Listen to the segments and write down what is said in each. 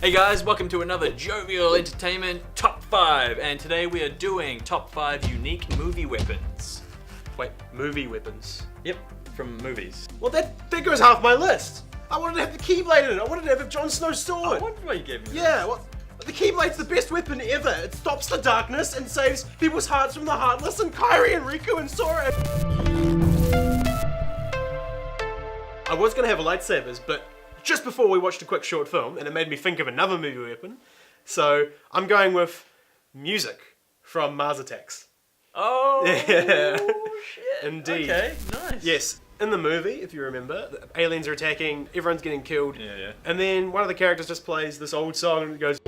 Hey guys, welcome to another Jovial Entertainment Top 5, and today we are doing Top 5 unique movie weapons. Wait, movie weapons? Yep, from movies. Well, that goes half my list. I wanted to have the Keyblade in it. I wanted to have a Jon Snow's sword. I wonder why you gave me that. Yeah, well, the Keyblade's the best weapon ever. It stops the darkness and saves people's hearts from the heartless, and Kairi and Riku and Sora. I was going to have a lightsabers, but just before we watched a quick short film, and it made me think of another movie weapon, so I'm going with music from Mars Attacks. Oh, Yeah. shit. Indeed. Okay, nice. Yes, in the movie, if you remember, the aliens are attacking, everyone's getting killed, Yeah. and then one of the characters just plays this old song and it goes...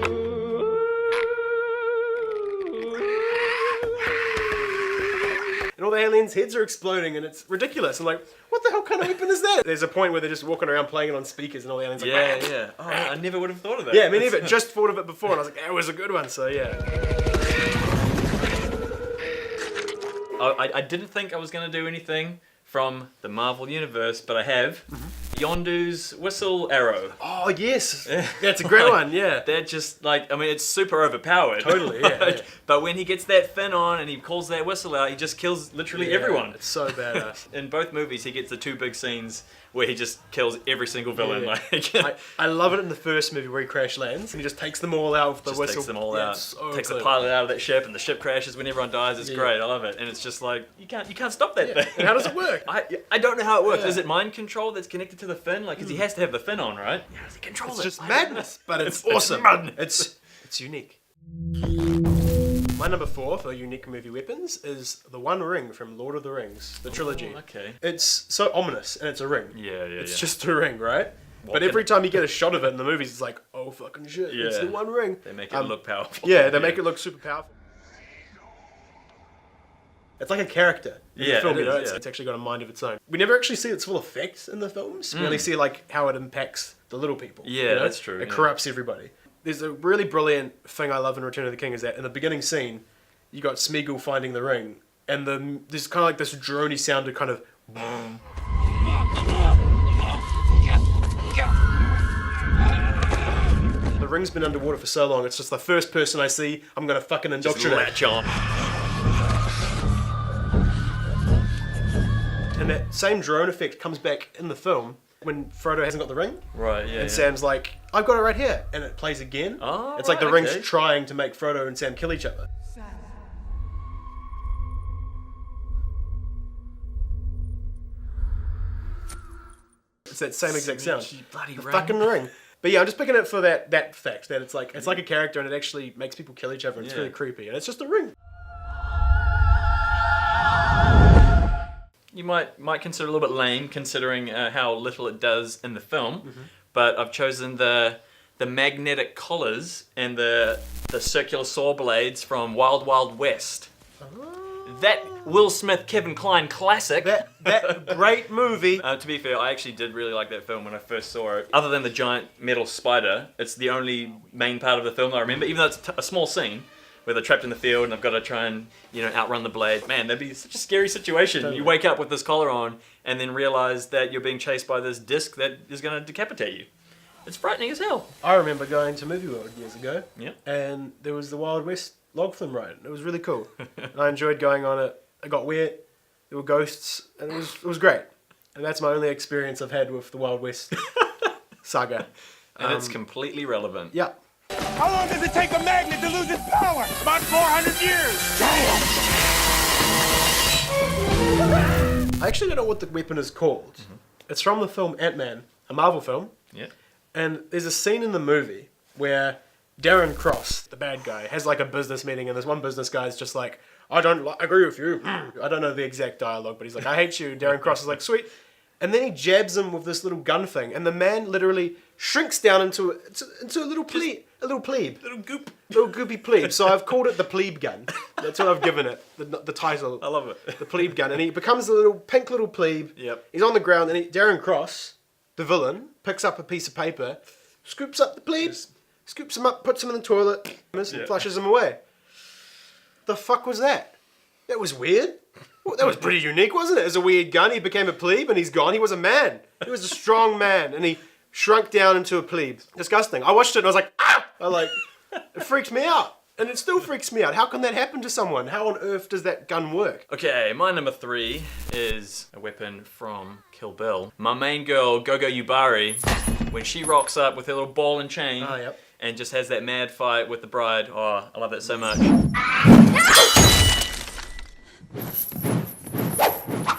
And all the aliens' heads are exploding and it's ridiculous. I'm like, what the hell kind of weapon is that? There's a point where they're just walking around playing it on speakers and all the aliens are like... Yeah. Oh, I never would have thought of that. Yeah, me neither. Just thought of it before and I was like, that was a good one, so yeah. I didn't think I was going to do anything from the Marvel Universe, but I have. Yondu's whistle arrow. Oh, yes. That's a great one, yeah. They're just like, I mean, it's super overpowered. Totally, yeah. But when he gets that fin on and he calls that whistle out, he just kills literally everyone. It's so badass. In both movies, he gets the two big scenes where he just kills every single villain. Yeah. Like, I love it in the first movie where he crash lands and he just takes them all out with the just whistle. takes them all out. So Takes clever. the pilot out of that ship, and the ship crashes when everyone dies. It's great. I love it. And it's just like you can't stop that thing. And how does it work? I don't know how it works. Yeah. Is it mind control that's connected to the fin? Like, because he has to have the fin on, right? How does he control It's it? just I don't know. madness, but it's It's awesome. madness. It's unique. My number 4 for unique movie weapons is the One Ring from Lord of the Rings, the trilogy. Oh, okay. It's so ominous, and it's a ring. Yeah. It's just a ring, right? What But can- every time you get a shot of it in the movies, it's like, oh fucking shit, it's Yeah. the One Ring. They make it look powerful. Yeah, they make it look super powerful. It's like a character in Yeah, the film, it you know? is, yeah. It's actually got a mind of its own. We never actually see its full effects in the films. We only see like how it impacts the little people. Yeah, you know? that's true, It yeah. corrupts everybody. There's a really brilliant thing I love in Return of the King is that in the beginning scene, you got Smeagol finding the ring, and there's kind of like this droney sound to kind of... The ring's been underwater for so long, it's just the first person I see, I'm gonna fucking Just indoctrinate. latch on. And that same drone effect comes back in the film when Frodo hasn't got the ring. Right, yeah. And Sam's like, I've got it right here. And it plays again. Oh, it's like the right, ring's okay. trying to make Frodo and Sam kill each other. It's that same exact sound. Bloody The ring. fucking ring. But yeah, I'm just picking it for that fact that it's like a character and it actually makes people kill each other and it's Yeah. really creepy. And it's just a ring. You might consider a little bit lame considering how little it does in the film, but I've chosen the magnetic collars and the circular saw blades from Wild Wild West. That Will Smith, Kevin Kline classic. That great movie. To be fair, I actually did really like that film when I first saw it. Other than the giant metal spider, it's the only main part of the film I remember, even though it's a small scene where they're trapped in the field and I've got to try and, outrun the blade. Man, that'd be such a scary situation. Totally. You wake up with this collar on and then realize that you're being chased by this disc that is going to decapitate you. It's frightening as hell. I remember going to Movie World years ago. Yep. And there was the Wild West log flume ride. It was really cool. And I enjoyed going on it. It got wet. There were ghosts. And it was great. And that's my only experience I've had with the Wild West saga. And it's completely relevant. Yeah. How long does it take a magnet to lose its power? About 400 years. I actually don't know what the weapon is called. It's from the film Ant-Man, a Marvel film. Yeah. And there's a scene in the movie where Darren Cross, the bad guy, has like a business meeting and this one business guy is just like, I don't agree with you. I don't know the exact dialogue, but he's like, I hate you. Darren Cross is like, sweet. And then he jabs him with this little gun thing and the man literally shrinks down into a little plebe. A little plebe. Little goop. Little goopy plebe. So I've called it the Plebe Gun. That's what I've given it, the title. I love it. The Plebe Gun. And he becomes a little pink little plebe. Yep. He's on the ground and Darren Cross, the villain, picks up a piece of paper, scoops up the plebes, scoops him up, puts him in the toilet, and flushes him away. The fuck was that? That was weird. Well, that was pretty unique, wasn't it? It was a weird gun. He became a plebe and he's gone. He was a man. He was a strong man. And he shrunk down into a plebe. Disgusting. I watched it and I was like, ah! It freaked me out. And it still freaks me out. How can that happen to someone? How on earth does that gun work? Okay, my number 3 is a weapon from Kill Bill. My main girl, Gogo Yubari, when she rocks up with her little ball and chain and just has that mad fight with the bride. Oh, I love that so much.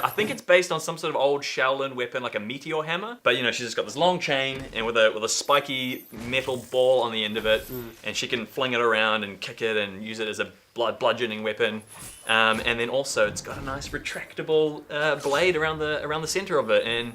I think it's based on some sort of old Shaolin weapon, like a meteor hammer. But you know, she's just got this long chain and with a spiky metal ball on the end of it, and she can fling it around and kick it and use it as a bludgeoning weapon. And then also, it's got a nice retractable blade around the center of it, and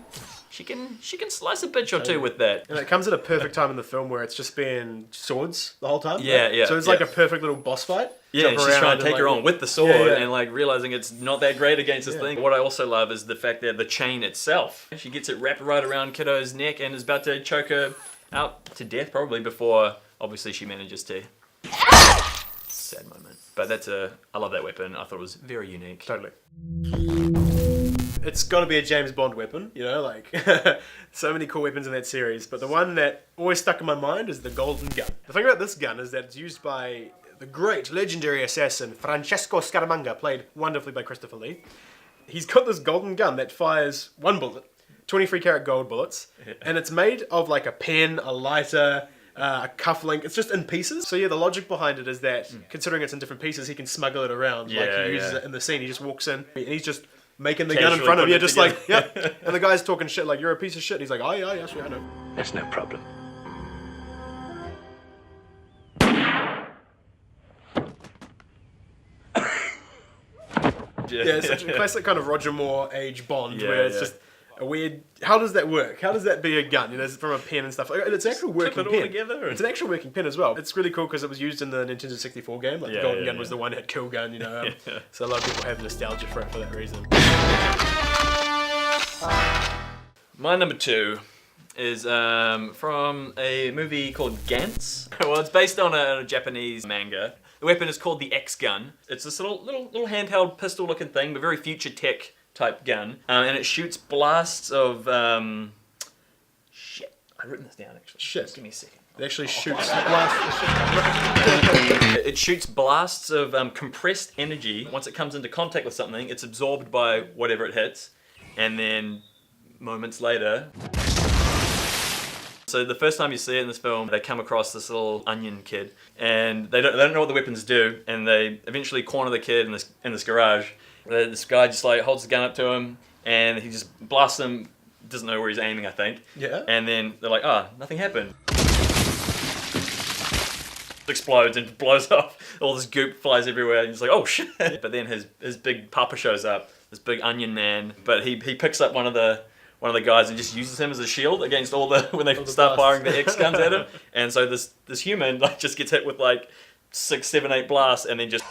she can slice a bitch or two with that. And it comes at a perfect time in the film where it's just been swords the whole time. Yeah, yeah. So it's like a perfect little boss fight. Yeah, and she's trying to take her on with the sword and like realizing it's not that great against this thing. What I also love is the fact that the chain itself, she gets it wrapped right around Kiddo's neck and is about to choke her out to death probably before obviously she manages to. Sad moment. But I love that weapon. I thought it was very unique. Totally. It's got to be a James Bond weapon, you know, like so many cool weapons in that series. But the one that always stuck in my mind is the golden gun. The thing about this gun is that it's used by the great legendary assassin Francesco Scaramanga, played wonderfully by Christopher Lee. He's got this golden gun that fires one bullet, 23 karat gold bullets, and it's made of like a pen, a lighter, a cufflink. It's just in pieces. So yeah, the logic behind it is that considering it's in different pieces, he can smuggle it around. Like he uses it in the scene. He just walks in and he's just making the gun in front of him. Yeah, just like, yep. And the guy's talking shit like, you're a piece of shit. And he's like, oh yeah, sure, I know. That's no problem. Yeah, it's such a classic kind of Roger Moore age Bond where it's just a weird. How does that work? How does that be a gun? You know, it's from a pen and stuff. And it's an actual working pen. Together, it's an actual working pen as well. It's really cool because it was used in the Nintendo 64 game. Like the golden gun was the one that had kill gun. You know, so a lot of people have nostalgia for it for that reason. My number 2 is from a movie called Gantz. Well, it's based on a Japanese manga. The weapon is called the X-Gun. It's this little handheld pistol-looking thing, but very future tech type gun, and it shoots blasts of shit. I've written this down actually. Shit. Give me a second. It actually shoots blasts. It shoots blasts of compressed energy. Once it comes into contact with something, it's absorbed by whatever it hits, and then moments later. So the first time you see it in this film, they come across this little onion kid, and they don't know what the weapons do, and they eventually corner the kid in this garage. This guy just like holds the gun up to him, and he just blasts him. Doesn't know where he's aiming, I think. Yeah. And then they're like, "Oh, nothing happened." It explodes and blows off. All this goop flies everywhere, and he's like, "Oh shit!" But then his big papa shows up, this big onion man. But he picks up one of the guys and just uses him as a shield against when they start firing the X guns at him. And so this human like just gets hit with like 6, 7, 8 blasts, and then just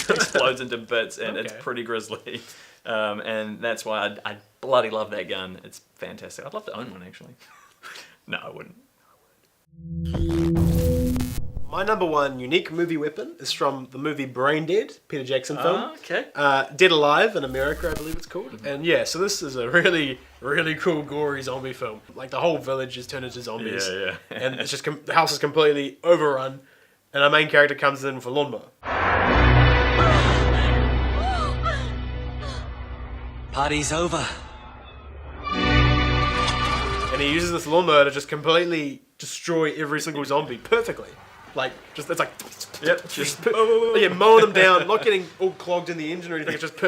explodes into bits, and it's pretty grisly. And that's why I bloody love that gun. It's fantastic. I'd love to own one actually. No, I wouldn't. My number 1 unique movie weapon is from the movie Brain Dead, Peter Jackson film. Okay. Dead Alive in America, I believe it's called. And yeah, so this is a really, really cool, gory zombie film. Like the whole village is turned into zombies. Yeah. And it's just the house is completely overrun, and our main character comes in for lawnmower. Party's over. And he uses this lawnmower to just completely destroy every single zombie perfectly. Like, just it's like, just mowing them down, not getting all clogged in the engine or anything. It's just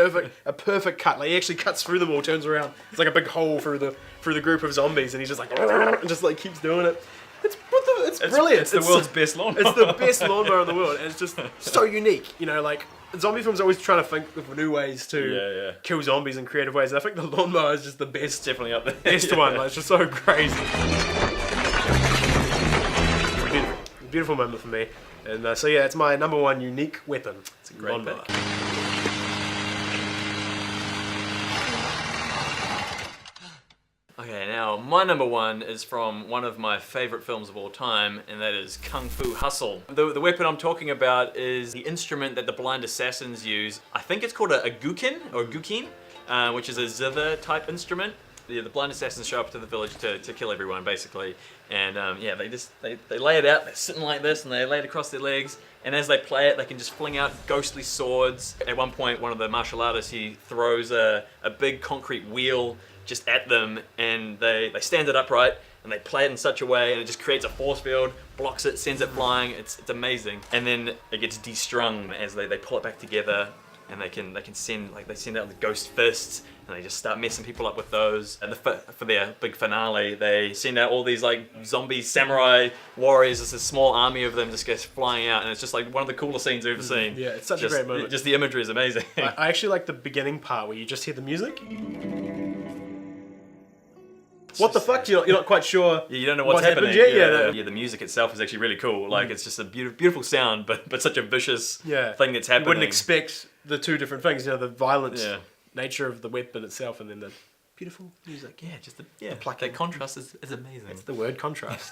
a perfect cut. Like he actually cuts through them all, turns around. It's like a big hole through the group of zombies, and he's just like, and just like keeps doing it. It's brilliant. It's the world's best lawnmower. It's the best lawnmower in the world, and it's just so unique. You know, like zombie films are always trying to think of new ways to kill zombies in creative ways. And I think the lawnmower is just the best. It's definitely up there. Best one. Like, it's just so crazy. Beautiful moment for me. And so yeah, it's my number 1 unique weapon. It's a great pick. Okay, now my number 1 is from one of my favorite films of all time, and that is Kung Fu Hustle. The weapon I'm talking about is the instrument that the blind assassins use. I think it's called a gukin, or gukin, which is a zither type instrument. the blind assassins show up to the village to kill everyone, basically. And yeah, they lay it out. They're sitting like this, and they lay it across their legs. And as they play it, they can just fling out ghostly swords. At one point, one of the martial artists, he throws a big concrete wheel just at them, and they stand it upright, and they play it in such a way, and it just creates a force field, blocks it, sends it flying. It's amazing. And then it gets de-strung as they pull it back together, and they can send out the ghost fists, and they just start messing people up with those. And for their big finale, they send out all these like zombie samurai warriors. It's a small army of them just goes flying out, and it's just like one of the coolest scenes I've ever seen. Yeah, it's such a great moment. Just the imagery is amazing. I actually like the beginning part where you just hear the music. What the fuck? You're not quite sure. Yeah, you don't know what's happening. Yeah, the music itself is actually really cool. Like it's just a beautiful sound, but such a vicious thing that's happening. You wouldn't expect the two different things. The violent nature of the weapon itself, and then the beautiful music. Yeah, just the plucking. That contrast is amazing. That's the word, contrast.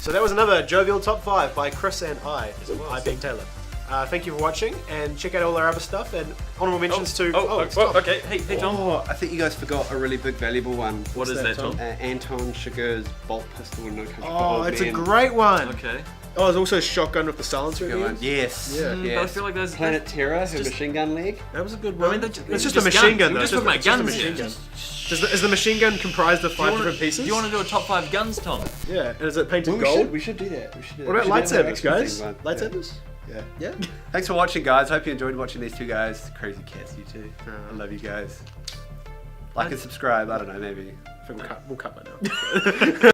So that was another Jovial Top 5 by Chris and I being Taylor. Thank you for watching, and check out all our other stuff, and honorable mentions to... okay. Hey, Tom. Oh, I think you guys forgot a really big, valuable one. What is that, Tom? Anton Chigurh's bolt pistol in No Country for Oh, Old it's Men. a great one. Okay. Oh, there's also a shotgun with the silencer at the end. Yes. Yeah. But I feel like there's Planet Terror, her machine gun leg. That was a good one. I mean, it's just a machine gun, though. We're just talking about guns here. Is the machine gun comprised of 5 different pieces? Do you want to do a top 5 guns, Tom? Yeah, and is it painted gold? We should do that. What about lightsabers, guys? Lightsabers? Yeah. Thanks for watching, guys. Hope you enjoyed watching these two guys. Crazy cats, you two. I love you guys. Like and subscribe. I don't know, maybe. I think we'll cut by now.